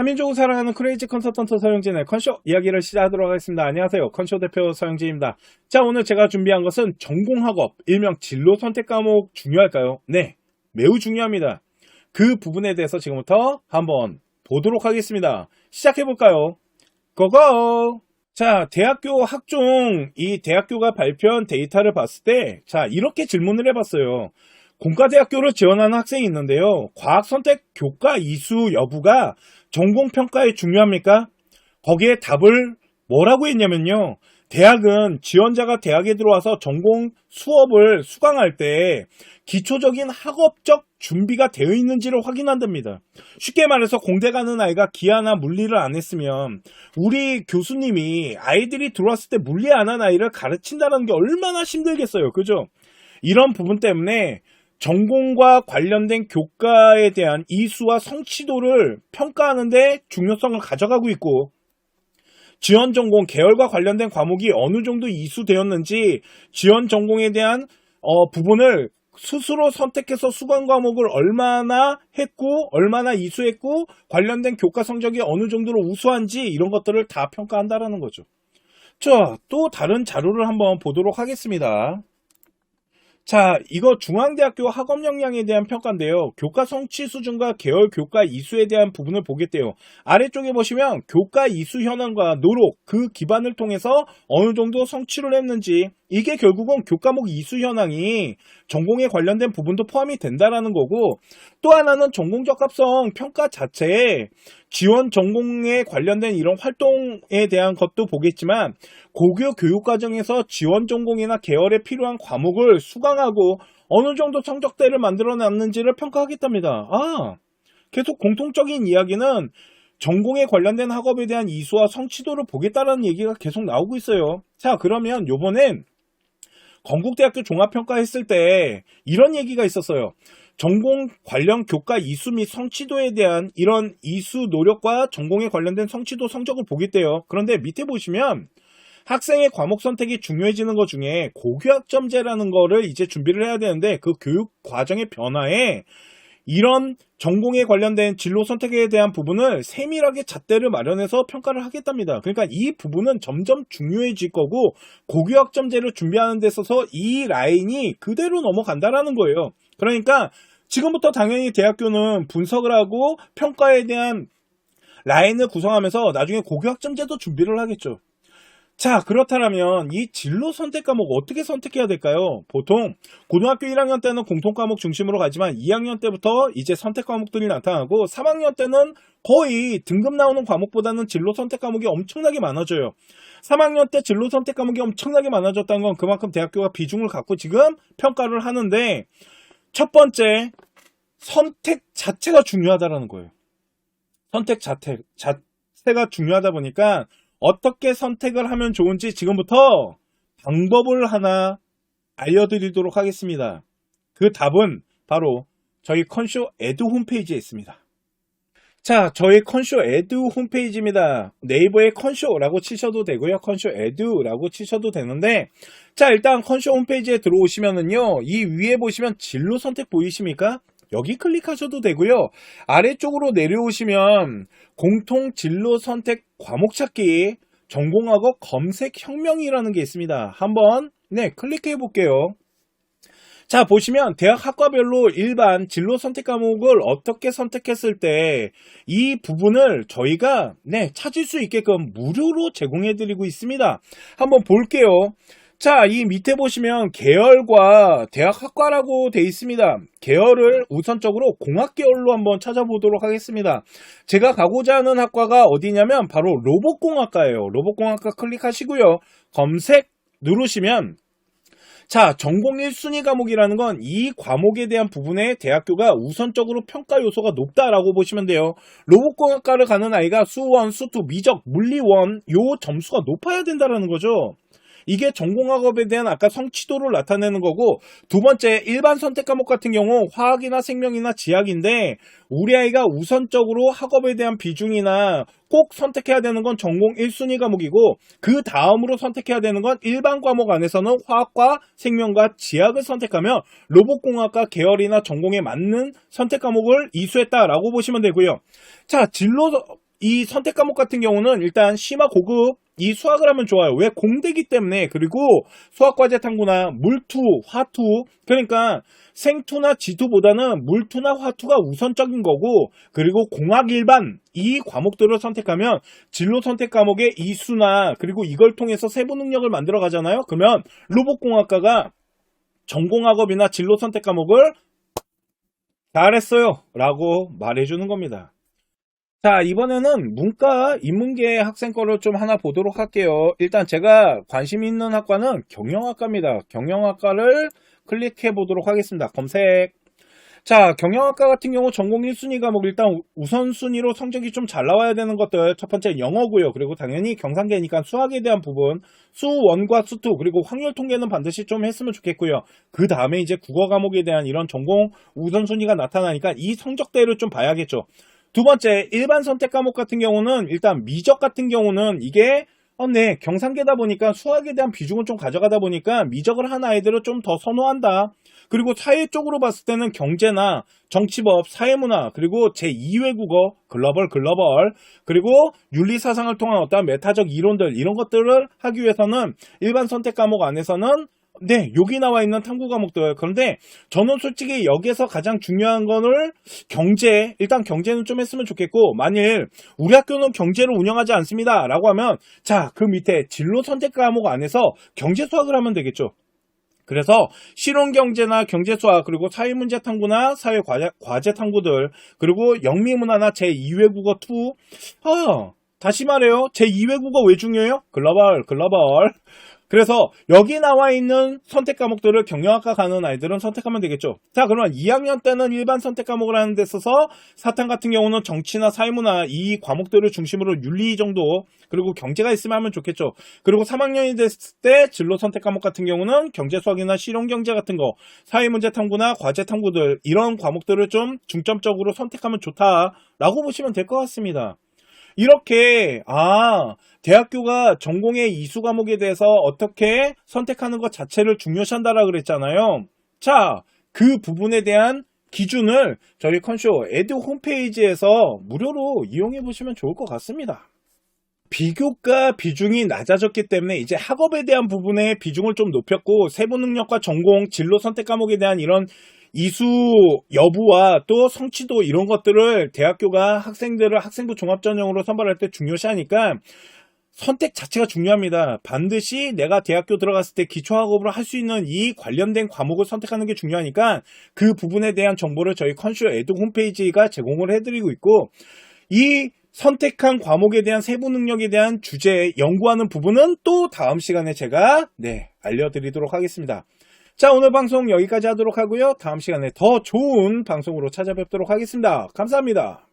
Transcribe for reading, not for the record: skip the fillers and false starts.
한민족을 사랑하는 크레이지 컨설턴트 서영진의 컨쇼 이야기를 시작하도록 하겠습니다. 안녕하세요. 컨쇼 대표 서영진입니다. 자, 오늘 제가 준비한 것은 전공학업, 일명 진로 선택 과목 중요할까요? 네, 매우 중요합니다. 그 부분에 대해서 지금부터 한번 보도록 하겠습니다. 시작해볼까요? 고고! 자, 대학교 학종, 이 대학교가 발표한 데이터를 봤을 때, 자, 이렇게 질문을 해봤어요. 공과대학교를 지원하는 학생이 있는데요. 과학선택 교과 이수 여부가 전공평가에 중요합니까? 거기에 답을 뭐라고 했냐면요. 대학은 지원자가 대학에 들어와서 전공 수업을 수강할 때 기초적인 학업적 준비가 되어 있는지를 확인한답니다. 쉽게 말해서 공대 가는 아이가 기하나 물리를 안 했으면 우리 교수님이 아이들이 들어왔을 때 물리 안 한 아이를 가르친다는 게 얼마나 힘들겠어요. 그죠? 이런 부분 때문에 전공과 관련된 교과에 대한 이수와 성취도를 평가하는데 중요성을 가져가고 있고, 지원 전공 계열과 관련된 과목이 어느 정도 이수되었는지 지원 전공에 대한 부분을 스스로 선택해서 수강 과목을 얼마나 했고 얼마나 이수했고 관련된 교과 성적이 어느 정도로 우수한지 이런 것들을 다 평가한다라는 거죠. 자, 또 다른 자료를 한번 보도록 하겠습니다. 자, 이거 중앙대학교 학업 역량에 대한 평가인데요. 교과 성취 수준과 계열 교과 이수에 대한 부분을 보겠대요. 아래쪽에 보시면 교과 이수 현황과 노력, 그 기반을 통해서 어느 정도 성취를 했는지, 이게 결국은 교과목 이수 현황이 전공에 관련된 부분도 포함이 된다라는 거고, 또 하나는 전공 적합성 평가 자체에 지원 전공에 관련된 이런 활동에 대한 것도 보겠지만, 고교 교육과정에서 지원 전공이나 계열에 필요한 과목을 수강하고 어느 정도 성적대를 만들어 놨는지를 평가하겠답니다. 계속 공통적인 이야기는 전공에 관련된 학업에 대한 이수와 성취도를 보겠다라는 얘기가 계속 나오고 있어요. 자, 그러면 요번엔 건국대학교 종합평가 했을 때 이런 얘기가 있었어요. 전공 관련 교과 이수 및 성취도에 대한 이런 이수 노력과 전공에 관련된 성취도 성적을 보겠대요. 그런데 밑에 보시면 학생의 과목 선택이 중요해지는 것 중에 고교학점제라는 거를 이제 준비를 해야 되는데, 그 교육 과정의 변화에 이런 전공에 관련된 진로 선택에 대한 부분을 세밀하게 잣대를 마련해서 평가를 하겠답니다. 그러니까 이 부분은 점점 중요해질 거고, 고교학점제를 준비하는 데 있어서 이 라인이 그대로 넘어간다라는 거예요. 그러니까 지금부터 당연히 대학교는 분석을 하고 평가에 대한 라인을 구성하면서 나중에 고교학점제도 준비를 하겠죠. 자, 그렇다면 이 진로 선택 과목 어떻게 선택해야 될까요? 보통 고등학교 1학년 때는 공통 과목 중심으로 가지만 2학년 때부터 이제 선택 과목들이 나타나고 3학년 때는 거의 등급 나오는 과목보다는 진로 선택 과목이 엄청나게 많아져요. 3학년 때 진로 선택 과목이 엄청나게 많아졌다는 건 그만큼 대학교가 비중을 갖고 지금 평가를 하는데, 첫 번째, 선택 자체가 중요하다는 거예요. 선택 자체가 중요하다 보니까 어떻게 선택을 하면 좋은지 지금부터 방법을 하나 알려드리도록 하겠습니다. 그 답은 바로 저희 컨쇼 에듀 홈페이지에 있습니다. 자, 저희 컨쇼 에듀 홈페이지입니다. 네이버에 컨쇼라고 치셔도 되고요. 컨쇼 에듀라고 치셔도 되는데, 자, 일단 컨쇼 홈페이지에 들어오시면은요, 이 위에 보시면 진로 선택 보이십니까? 여기 클릭하셔도 되고요. 아래쪽으로 내려오시면 공통 진로 선택 과목 찾기 전공학업 검색 혁명이라는 게 있습니다. 한번 클릭해 볼게요. 자, 보시면 대학 학과별로 일반 진로 선택 과목을 어떻게 선택했을 때 이 부분을 저희가 찾을 수 있게끔 무료로 제공해 드리고 있습니다. 한번 볼게요. 자, 이 밑에 보시면 계열과 대학 학과라고 되어 있습니다. 계열을 우선적으로 공학 계열로 한번 찾아보도록 하겠습니다. 제가 가고자 하는 학과가 어디냐면 바로 로봇공학과예요. 로봇공학과 클릭하시고요. 검색 누르시면, 자, 전공 1순위 과목이라는 건 이 과목에 대한 부분에 대학교가 우선적으로 평가 요소가 높다라고 보시면 돼요. 로봇공학과를 가는 아이가 수1, 수2, 미적, 물리1 요 점수가 높아야 된다는 거죠. 이게 전공학업에 대한 아까 성취도를 나타내는 거고, 두 번째 일반 선택 과목 같은 경우 화학이나 생명이나 지학인데, 우리 아이가 우선적으로 학업에 대한 비중이나 꼭 선택해야 되는 건 전공 1순위 과목이고, 그 다음으로 선택해야 되는 건 일반 과목 안에서는 화학과 생명과 지학을 선택하면 로봇공학과 계열이나 전공에 맞는 선택 과목을 이수했다라고 보시면 되고요. 자, 진로 이 선택 과목 같은 경우는 일단 심화 고급 이 수학을 하면 좋아요. 왜? 공대기 때문에. 그리고 수학과제 탐구나 물투, 화투, 그러니까 생투나 지투보다는 물투나 화투가 우선적인 거고, 그리고 공학 일반 이 과목들을 선택하면 진로 선택 과목의 이수나 그리고 이걸 통해서 세부 능력을 만들어 가잖아요. 그러면 로봇공학과가 전공학업이나 진로 선택 과목을 잘했어요 라고 말해주는 겁니다. 자, 이번에는 문과 인문계 학생 거를 좀 하나 보도록 할게요. 일단 제가 관심 있는 학과는 경영학과입니다. 경영학과를 클릭해 보도록 하겠습니다. 검색. 자, 경영학과 같은 경우 전공 1순위 과목 일단 우선순위로 성적이 좀 잘 나와야 되는 것들 첫 번째 영어고요. 그리고 당연히 경상계니까 수학에 대한 부분 수1과 수2 그리고 확률 통계는 반드시 좀 했으면 좋겠고요. 그 다음에 이제 국어 과목에 대한 이런 전공 우선순위가 나타나니까 이 성적대를 좀 봐야겠죠. 두 번째 일반 선택 과목 같은 경우는 일단 미적 같은 경우는 이게 네, 경상계다 보니까 수학에 대한 비중을 좀 가져가다 보니까 미적을 한 아이들을 좀 더 선호한다. 그리고 사회 쪽으로 봤을 때는 경제나 정치법, 사회문화, 그리고 제2외국어, 글로벌, 그리고 윤리사상을 통한 어떤 메타적 이론들, 이런 것들을 하기 위해서는 일반 선택 과목 안에서는 네, 여기 나와 있는 탐구 과목들. 그런데 저는 솔직히 여기에서 가장 중요한 거를 경제, 일단 경제는 좀 했으면 좋겠고, 만일 우리 학교는 경제를 운영하지 않습니다 라고 하면 자, 그 밑에 진로 선택 과목 안에서 경제 수학을 하면 되겠죠. 그래서 실용경제나 경제수학 그리고 사회문제 탐구나 사회과제 탐구들 그리고 영미문화나 제2외국어 2 다시 말해요. 제2외국어 왜 중요해요? 글로벌 그래서 여기 나와 있는 선택 과목들을 경영학과 가는 아이들은 선택하면 되겠죠. 자, 그러면 2학년 때는 일반 선택 과목을 하는 데 있어서 사탐 같은 경우는 정치나 사회문화 이 과목들을 중심으로 윤리 정도 그리고 경제가 있으면 하면 좋겠죠. 그리고 3학년이 됐을 때 진로 선택 과목 같은 경우는 경제수학이나 실용경제 같은 거 사회문제 탐구나 과제 탐구들 이런 과목들을 좀 중점적으로 선택하면 좋다라고 보시면 될 것 같습니다. 이렇게 대학교가 전공의 이수 과목에 대해서 어떻게 선택하는 것 자체를 중요시한다라고 그랬잖아요. 자, 그 부분에 대한 기준을 저희 컨쇼 에듀 홈페이지에서 무료로 이용해 보시면 좋을 것 같습니다. 비교과 비중이 낮아졌기 때문에 이제 학업에 대한 부분에 비중을 좀 높였고 세부 능력과 전공, 진로 선택 과목에 대한 이런 이수 여부와 또 성취도 이런 것들을 대학교가 학생들을 학생부 종합전형으로 선발할 때 중요시하니까 선택 자체가 중요합니다. 반드시 내가 대학교 들어갔을 때 기초학업을 할 수 있는 이 관련된 과목을 선택하는 게 중요하니까 그 부분에 대한 정보를 저희 컨쇼 에듀 홈페이지가 제공을 해드리고 있고 이 선택한 과목에 대한 세부 능력에 대한 주제 연구하는 부분은 또 다음 시간에 제가 알려드리도록 하겠습니다. 자, 오늘 방송 여기까지 하도록 하고요. 다음 시간에 더 좋은 방송으로 찾아뵙도록 하겠습니다. 감사합니다.